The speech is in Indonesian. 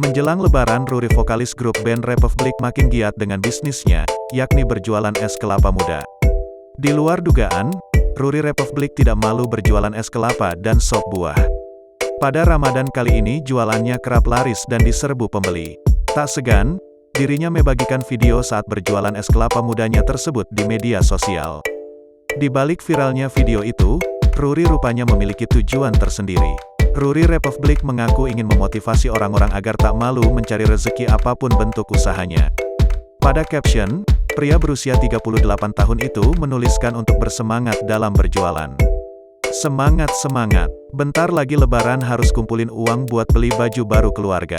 Menjelang Lebaran, Ruri vokalis grup band Republik makin giat dengan bisnisnya, yakni berjualan es kelapa muda. Di luar dugaan, Ruri Republik tidak malu berjualan es kelapa dan sop buah. Pada Ramadan kali ini jualannya kerap laris dan diserbu pembeli. Tak segan, dirinya membagikan video saat berjualan es kelapa mudanya tersebut di media sosial. Di balik viralnya video itu, Ruri rupanya memiliki tujuan tersendiri. Ruri Republik mengaku ingin memotivasi orang-orang agar tak malu mencari rezeki apapun bentuk usahanya. Pada caption, pria berusia 38 tahun itu menuliskan untuk bersemangat dalam berjualan. Semangat, semangat. Bentar lagi Lebaran harus kumpulin uang buat beli baju baru keluarga.